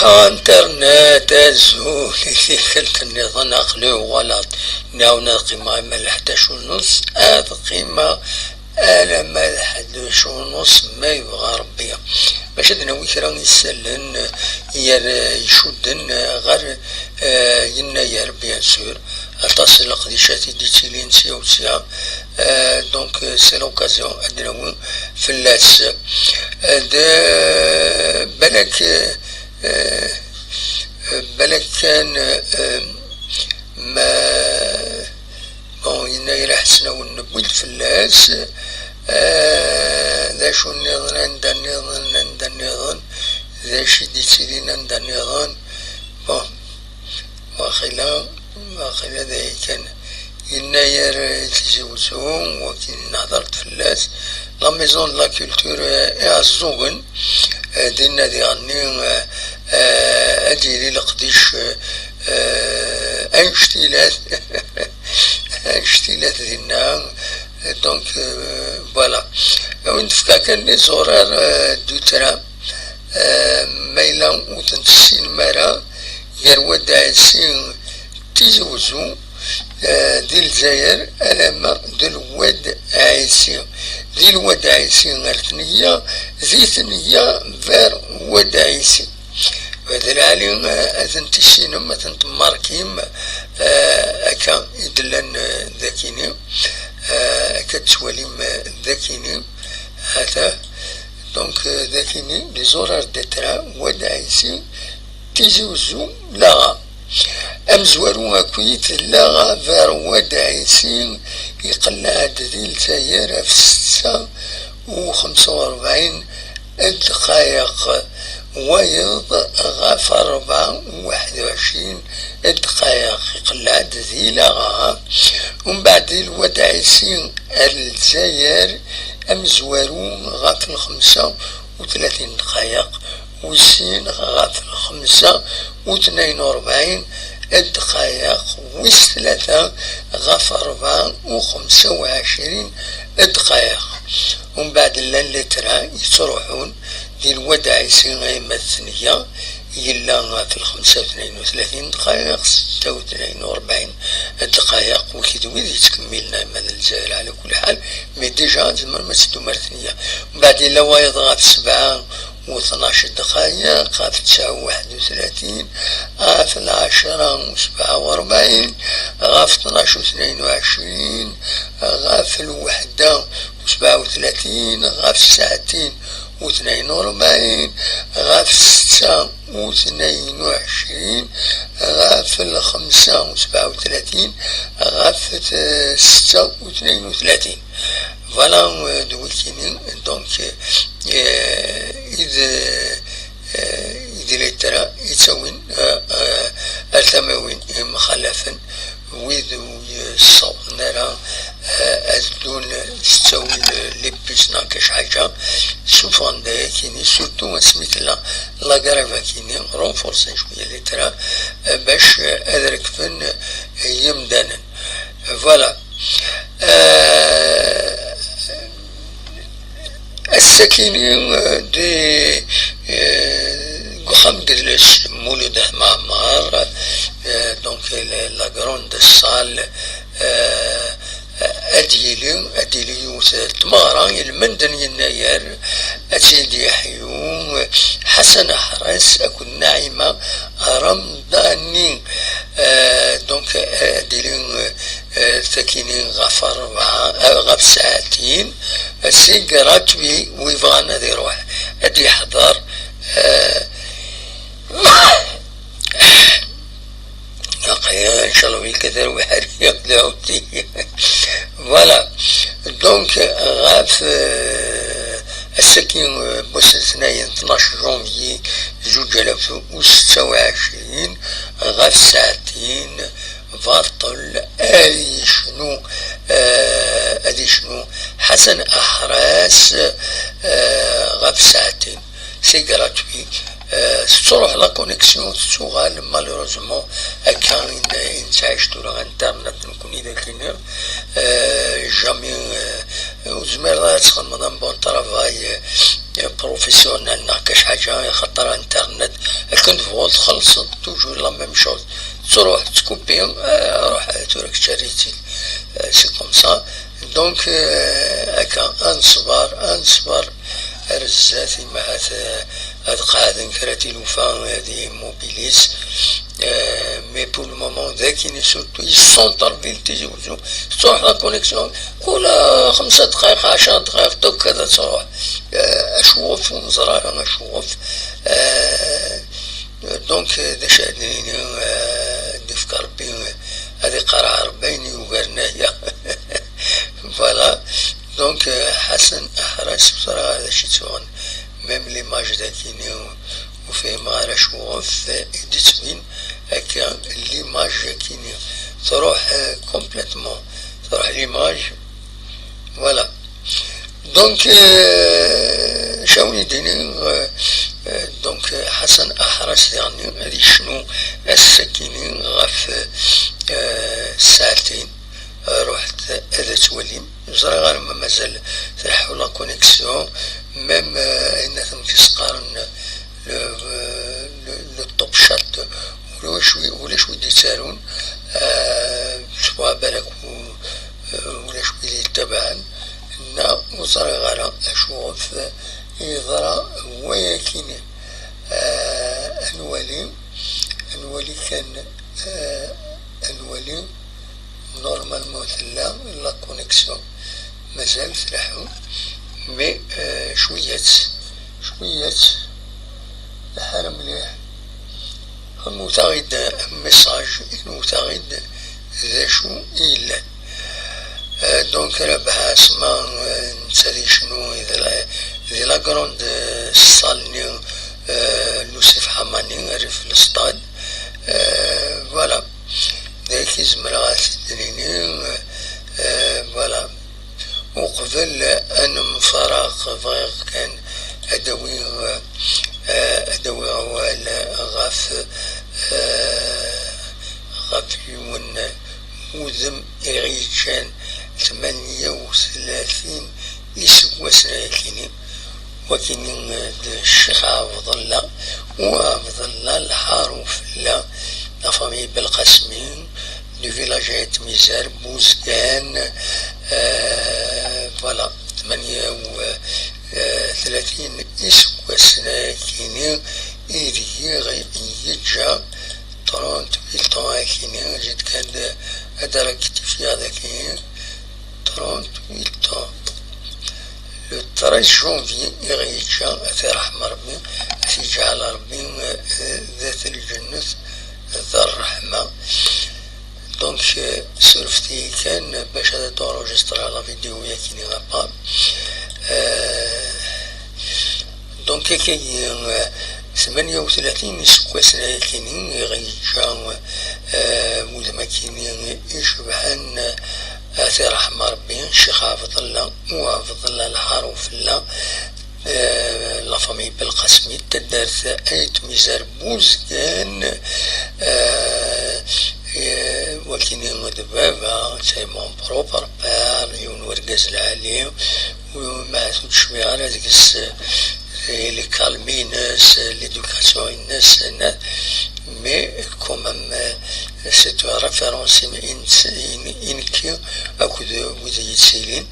انترنت ازول اللي كنت النظام عقلي وغلط ناونا قيمة ما الحداش ونص قيمة انا ما الحداش ونص ما يبغى ربي باش هادنا ويكرا يسلن يشدن غير يناير بيان سور تصل القديشات دي تيلين سيا دونك سي لوكازيون هادنا فلاس بالك كان ما بون يناير حسنا ونبوي الفلاس ذا شو النظام عند النظام ذا شي دي تيلين عند النظام بون واخيلا ذا كان يناير تيزوزون وكين نهضرت فلاس لا ميزون لا كولتور الزوغن دينا دي غني اديري لقديش انشتيلات دينا دونك فوالا وين تفكا كان لي زورار دو ترام ميلا وتنت السينمارا يروى داعسين تيزوزو دي الجزائر ألما دي الواد عيسي دي الواد عيسي غرتنية زيتنية فير واد عيسي وهذا العالم أذنت السينما أذنت ماركيم أكا يدلن ذاكيني أكا تسواليم ذاكيني هذا دونك ذاكيني لي زورار دترا واد عيسي تيزوزو لا أمزورو أكويت لا فار واد عيسين يقلع دي الجزائر في 6:45 دقائق ويض غاف 4:21 دقائق يقلع دي لا ومن بعد الواد عيسين الجزائر أمزورو غاف 35 دقائق والسين غاف 5:42 دقائق والثلاثة غاف 4:25 دقائق ومن بعد اللي ترى يتروحون دي الواد عيسين غيما الثنية يلا في 5:32 دقائق 6:42 دقائق وكيدوي يتكملنا مال الجزائر على كل حال مي ديجا زعما ما تسدو مرثنية ومن بعد إلا وايض غاف 7:12 دقائق غاف 9:31 غاف 10:47 غاف 12:22 غاف 1:37 غاف 2:42 غاف 6:22 غاف 5:37 غاف 6:32 فوالا دويتيني دونك إذا لترى يتسوين الثموين مخلفا ويذو الصوت نرى أزلون تسوين لبسنا كش حاجة سوفان دا كيني سورتو سميت لا غرافا كيني رونفورسين شوية لترى باش أدرك فن يمدانا فوالا السكينين دي قخم دلس مولد معمار دونك لا غروند سال أديلي تمارا المندن يناير أسيدي حيوم حسن حرس أكون ناعمة رمضاني دونك أديلي ساكنين غاف 4 ساعتين سي جراتوي ويبغانا ذي يروح أدي يحضر ان شاء الله ويكثر وحريق داوتي فوالا دونك غاف السكين بوس 12 جونفي 2026 غاف ساعتين فاطل ادي شنو حسن احراس غاف ساعتين سي جراتوي تروح لا كونيكسيون تشوغال مالوروزمون كان نتعيش دور انترنت نكون اذا كاين جامي وزمير تخدم بون طرافاي بروفيسيونال كاش حاجة خاطر انترنت كنت فولت خلصت توجور لا ميم شوز تروح تكوبي روح تورك شريتي سي كوم سا دونك هكا انصبر رزاتي مع هاد قاعدة كراتي الوفا هادي موبيليس مي بور لو مومون ذاكيني سورتو يسونطر فيل تيجوزو تروح لا كونيكسيون كل 5 دقائق 10 دقائق دوك كذا تروح اشوف ونزرع اشوف دونك داش عندني نفكر بين هذه قرعة 40 وقرنايا فوالا دونك حسن احرز بصراحة هذا شي تون ميم ليماج ذاكيني وفيه ما شوف ديتوين هكا ليماج كيني تروح كومبليتمون تروح ليماج فوالا دونك شاوني ديني دونك حسن احرز يعني هذه شنو السكيني غف ساعتين رحت هذا تولي زرا غير مازال ترحوا لا كونيكسيون ميم ان ثم تسقارن لو توب شات ولا شوي ديتارون سوا بالك ولا شوي يتبعن نا وزرا غير اشوف يضرا وياكيني انولي كان انولي نورمالمون ثلا لا كونيكسيون مازال تلحو مي شويات الحالة مليح المتغيد ميساج المتغيد ذا شو إلا دونك ربح اسمع نسالي شنو ذي لا كروند صالني لوسيف حماني عرف الستاد فوالا ذاك زمرا تدريني فوالا وقبل أنا من فراغ كان أدوي عوال غاف يون وذم إغيجان 38 يسوى سناكيني وكيني الشيخ عبد الله الحارو فلا لا فامي بالقاسمين دو فيلاجات ميزار بوزكان فوالا 38 يسوى سناكيني إيري يجا 38 طون كيني جيت كان أدركت في هذاك 38 طون لو 13 جونفي يغيجا أثي رحمة ربي أثي جعل ربي ذات الجنة ذا الرحمة دونك سرفتي كان باش هذا تونجسترا لا فيديو ياكيني غابا دونك كي 38 يسوى سنة كيني يغيجا وذما كيني يشبهن أثي رحمة ربي الشيخ حافظ الله وحافظ الله الحارو في الله لا فامي بالقاسمي تدارت ايت ميزار بوزكان وكيني دبابة تاي مون بروبر بار يون ورقاز العالي ومع ثوت شوية على ديك لي كالمي ناس ليدوكاسيون الناس مي كومام سيتو ريفيرونسي إنكي أكد وزي سيلين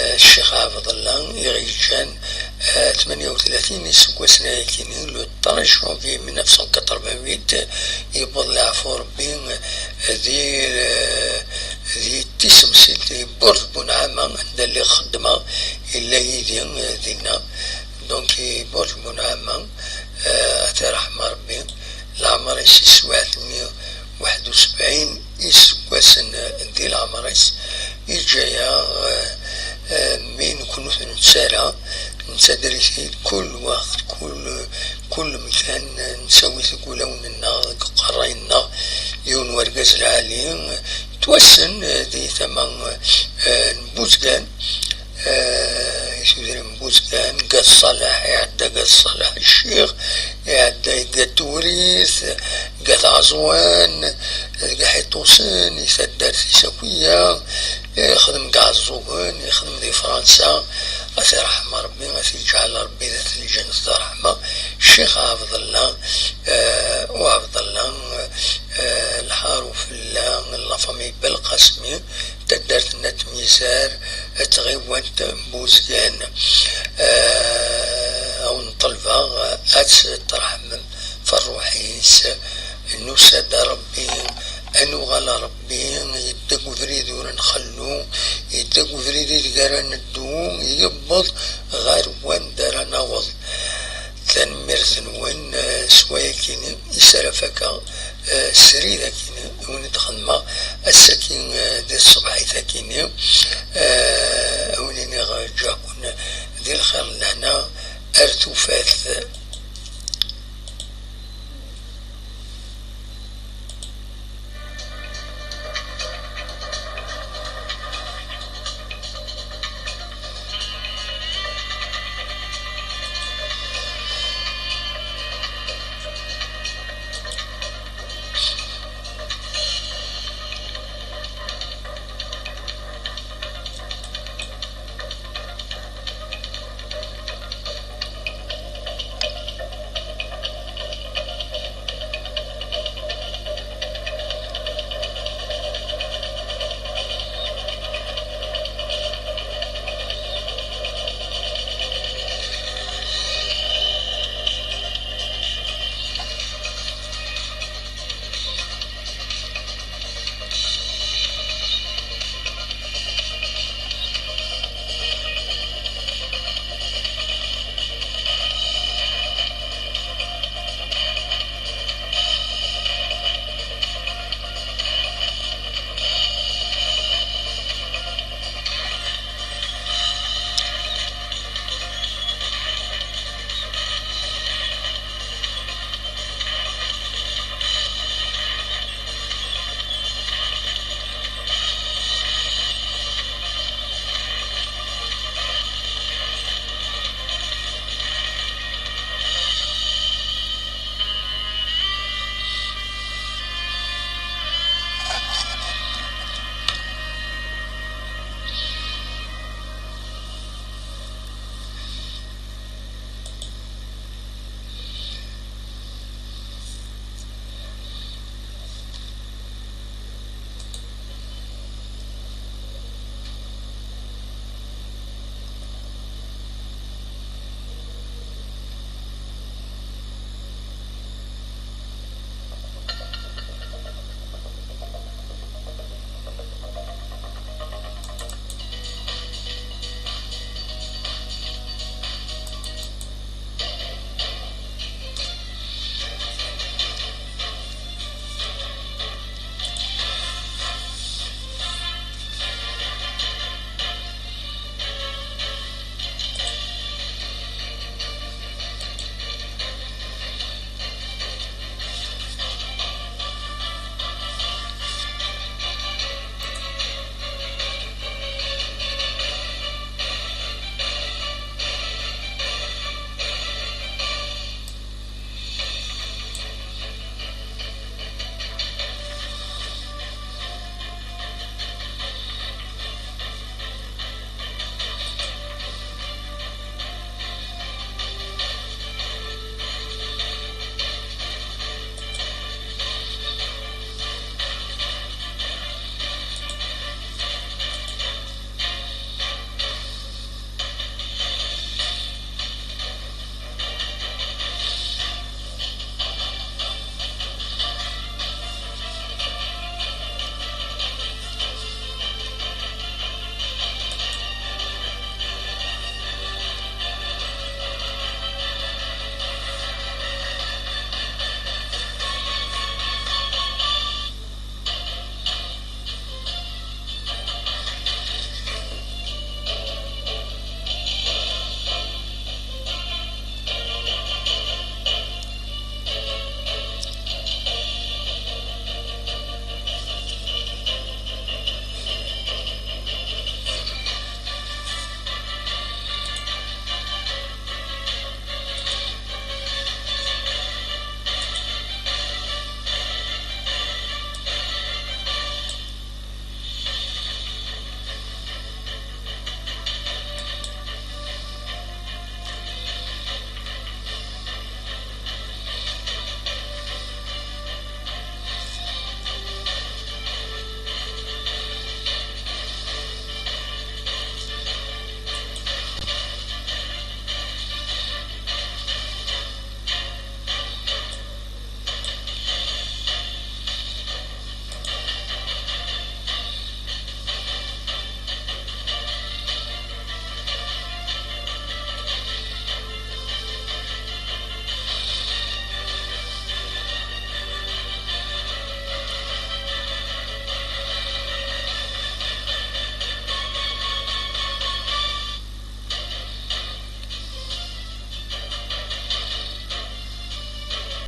الشيخ حافظ الله يغيجان 38 يسوى سنة كيني لو 13 جونفي 1988 يبض العفو ربي ذي تسم سيتي برد بنعامة عند اللي خدمة إلا يدين ذينا دونك برج بنعامة أتى رحمة ربي العمر يسوى 71 يسوى سنة دي العمر يجايا مين نكونو نتسارع نتدرسي كل وقت كل مكان نسوي ثقولوننا قرينا يون ورقاز العالي توسن دي ثمان بوزقان يسودر بوزقان قد صلاح يعدى قد صلاح الشيخ يعدى قد توريث قد عزوان قد حيطوسن يسدر في سوية يخدم قاع الزوغن يخدم دي فرنسا أثي رحمة ربي أثي جعل ربي ذات الجنة رحمة الشيخ عبد الله وعبد الله الحاروف الله اللفمي بالقسمي تدرت نت ميسار تغيوانت بوزيان أو نطلبها ترحم فالروحيس نسد ربي أنو غلا ربي يدق وذريد ورنخلو يدق وذريد قرن الدوم يقبض غير وان دار نوض تنمرثن وين سوايا كيني يسرفك سريدا كيني وندخل ما السكين دي الصبح ثاكيني ونيني جاكون ذي الخير لهنا أرتو فاث